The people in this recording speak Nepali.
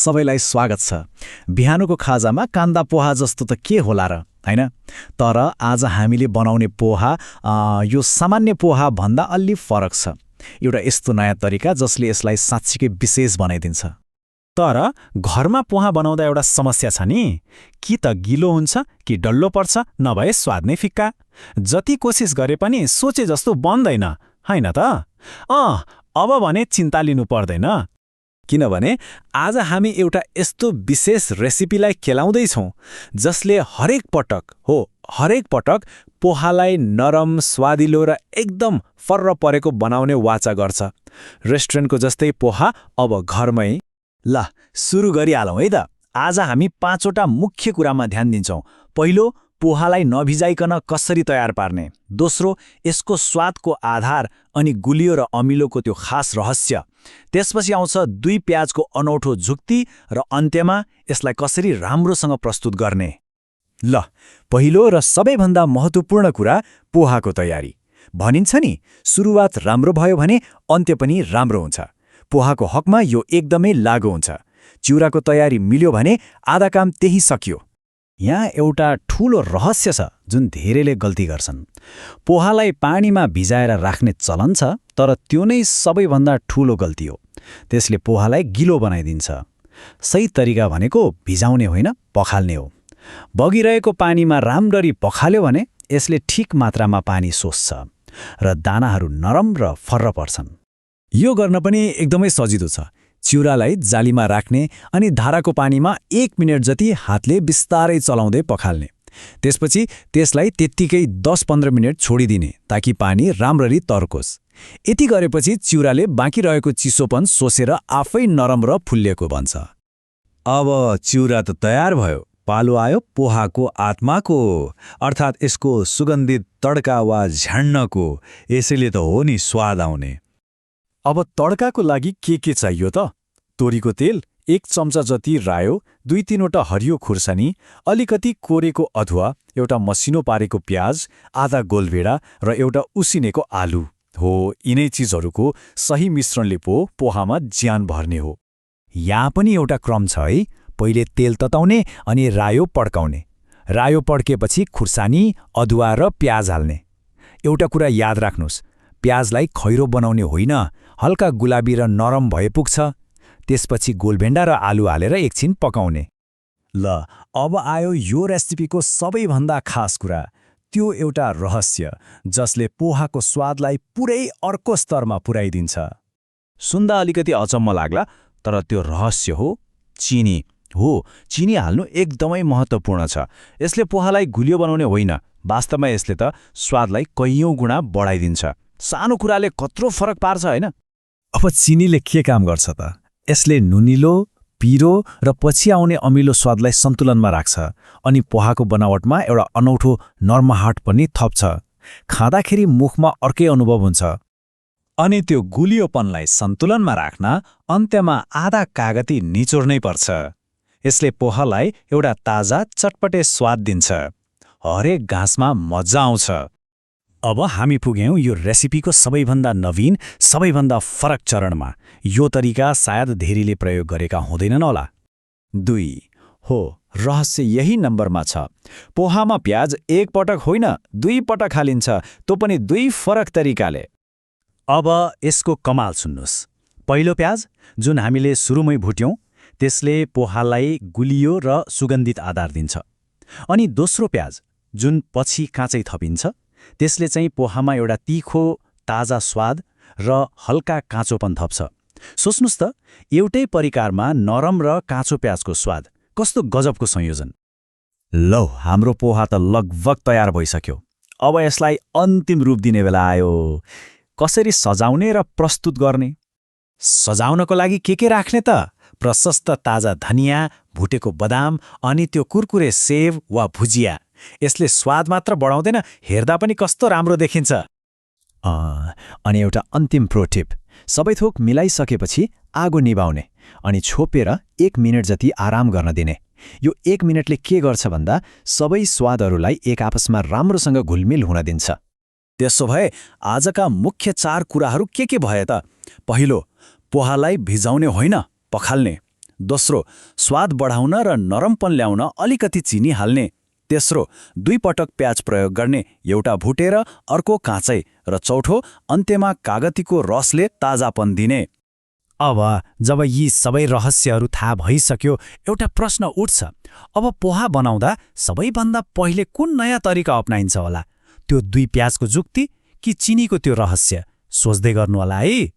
सबैलाई स्वागत छ। बिहानको खाजामा कान्दा पोहा जस्तो त के होला र, हैन? तर आज हामीले बनाउने पोहा यो सामान्य पोहा भन्दा अलि फरक छ। एउटा यस्तो नयाँ तरिका जसले यसलाई साँच्चीकै विशेष बनाइदिन्छ। तर घरमा पोहा बनाउँदा एउटा समस्या छ नि, कि त गिलो हुन्छ कि डल्लो पर्छ, नभए स्वाद नै फिक्का। जति कोसिस गरे पनि सोचे जस्तो बन्दैन, हैन त? अब भने चिन्ता लिनु पर्दैन, किनभने आज हामी एउटा यस्तो विशेष रेसिपीलाई खेलाउँदैछौँ जसले हरेक पटक पोहालाई नरम, स्वादिलो र एकदम फर्र परेको बनाउने वाचा गर्छ। रेस्टुरेन्टको जस्तै पोहा अब घरमै। ल सुरु गरिहालौँ है त। आज हामी 5वटा मुख्य कुरामा ध्यान दिन्छौँ। पहिलो, पोहालाई नभिजाइकन कसरी तयार पार्ने। दोस्रो, यसको स्वादको आधार अनि गुलियो र अमिलोको त्यो खास रहस्य। त्यसपछि आउँछ 2 प्याजको अनौठो जुक्ति र अन्त्यमा यसलाई कसरी राम्रोसँग प्रस्तुत गर्ने। ल, पहिलो र सबैभन्दा महत्त्वपूर्ण कुरा पोहाको तयारी। भनिन्छ नि, सुरुवात राम्रो भयो भने अन्त्य पनि राम्रो हुन्छ। पोहाको हकमा यो एकदमै लागू हुन्छ। चिउराको तयारी मिल्यो भने आधा काम त्यही सकियो। यहाँ एउटा ठूलो रहस्य छ जुन धेरैले गल्ती गर्छन्। पोहालाई पानीमा भिजाएर राख्ने चलन छ, तर त्यो नै सबैभन्दा ठूलो गल्ती हो। त्यसले पोहालाई गिलो बनाइदिन्छ। सही तरिका भनेको भिजाउने होइन, पखाल्ने हो। बगिरहेको पानीमा राम्ररी पखाल्यो भने यसले ठिक मात्रामा पानी सोस्छ र दानाहरू नरम र फर्र पर्छन्। यो गर्न पनि एकदमै सजिलो छ। चिउरालाई जालीमा राख्ने अनि धाराको पानीमा 1 मिनेट जति हातले बिस्तारै चलाउँदै पखाल्ने। त्यसपछि त्यसलाई त्यत्तिकै 10-15 मिनेट छोडिदिने ताकि पानी राम्ररी तर्कोस्। यति गरेपछि चिउराले बाँकी रहेको चिसोपन सोसेर आफै नरम र फुल्लिएको बन्छ। अब चिउरा त तयार भयो। पालो आयो पोहाको आत्माको, अर्थात् यसको सुगन्धित तड्का वा झ्याण्नको। यसैले त हो नि स्वाद आउने। अब तड्काको लागि के चाहियो त? तोरीको तेल, 1 चम्चा जति रायो, 2-3वटा हरियो खुर्सानी, अलिकति कोरेको अदुवा, एउटा मसिनो पारेको प्याज, आधा गोलभेडा र एउटा उसिनेको आलु हो। यिनै चिजहरूको सही मिश्रणले पोहामा ज्यान भर्ने हो। यहाँ पनि एउटा क्रम छ है। पहिले तेल तताउने अनि रायो पड्काउने। रायो पड्केपछि खुर्सानी, अदुवा र प्याज हाल्ने। एउटा कुरा याद राख्नुहोस्, प्याजलाई खैरो बनाउने होइन, हल्का गुलाबी र नरम भए पुग्छ। त्यसपछि गोलभेन्डा र आलु हालेर एकछिन पकाउने। ल, अब आयो यो रेसिपीको सबैभन्दा खास कुरा, त्यो एउटा रहस्य जसले पोहाको स्वादलाई पुरै अर्को स्तरमा पुर्याइदिन्छ। सुन्दा अलिकति अचम्म लाग्ला, तर त्यो रहस्य हो चिनी। चिनी हाल्नु एकदमै महत्त्वपूर्ण छ। यसले पोहालाई गुलियो बनाउने होइन, वास्तवमा यसले त स्वादलाई कैयौँ गुणा बढाइदिन्छ। सानो कुराले कत्रो फरक पार्छ, हैन? अब चिनीले के काम गर्छ त? यसले नुनिलो, पिरो र पछि आउने अमिलो स्वादलाई सन्तुलनमा राख्छ अनि पोहाको बनावटमा एउटा अनौठो नर्माहट पनि थप्छ। खाँदाखेरि मुखमा अर्कै अनुभव हुन्छ। अनि त्यो गुलियोपनलाई सन्तुलनमा राख्न अन्त्यमा आधा कागती निचोर्नै पर्छ। यसले पोहालाई एउटा ताजा चटपटे स्वाद दिन्छ। हरेक घाँसमा मजा आउँछ। अब हामी पुग्यौँ यो रेसिपीको सबैभन्दा नवीन, सबैभन्दा फरक चरणमा। यो तरिका सायद धेरैले प्रयोग गरेका हुँदैनन् होला। 2 हो, रहस्य यही नम्बरमा छ। पोहामा प्याज 1 पटक होइन, 2 पटक हालिन्छ, त्यो पनि 2 फरक तरिकाले। अब यसको कमाल सुन्नुहोस्। पहिलो प्याज जुन हामीले सुरुमै भुट्यौँ, त्यसले पोहालाई गुलियो र सुगन्धित आधार दिन्छ। अनि दोस्रो प्याज जुन पछि काँचै थपिन्छ, त्यसले चाहिँ पोहामा एउटा तीखो, ताजा स्वाद र हल्का काँचोपन थप्छ। सोच्नुस् त, एउटै परिकारमा नरम र काँचो प्याजको स्वाद कस्तो गजबको संयोजन। लौ, हाम्रो पोहा त लगभग तयार भइसक्यो। अब यसलाई अन्तिम रूप दिने बेला आयो। कसरी सजाउने र प्रस्तुत गर्ने? सजाउनको लागि के राख्ने त? प्रशस्त ताजा धनियाँ, भुटेको बदाम अनि त्यो कुरकुरे सेव वा भुजिया। यसले स्वाद मात्र बढाउँदैन, हेर्दा पनि कस्तो राम्रो देखिन्छ। अनि एउटा अन्तिम प्रो टिप, सबै थोक मिलाइसकेपछि आगो निभाउने अनि छोपेर 1 मिनेट जति आराम गर्न दिने। यो 1 मिनेटले के गर्छ भन्दा सबै स्वादहरूलाई एक आपसमा राम्रोसँग घुलमिल हुन दिन्छ। त्यसो भए आजका मुख्य 4 कुराहरू के भए त? पहिलो, पोहालाई भिजाउने होइन, पखाल्ने। दोस्रो, स्वाद बढाउन र नरमपन ल्याउन अलिकति चिनी हाल्ने। तेस्रो, 2 पटक प्याज प्रयोग गर्ने, एउटा भुटेर अर्को काँचै, र चौथो, अन्त्यमा कागतीको रसले ताजापन दिने। अब जब यी सबै रहस्यहरू थाहा भइसक्यो, एउटा प्रश्न उठ्छ। अब पोहा बनाउँदा सबैभन्दा पहिले कुन नयाँ तरिका अपनाइन्छ होला? त्यो 2 प्याजको जुक्ति कि चिनीको त्यो रहस्य? सोच्दै गर्नु होला है।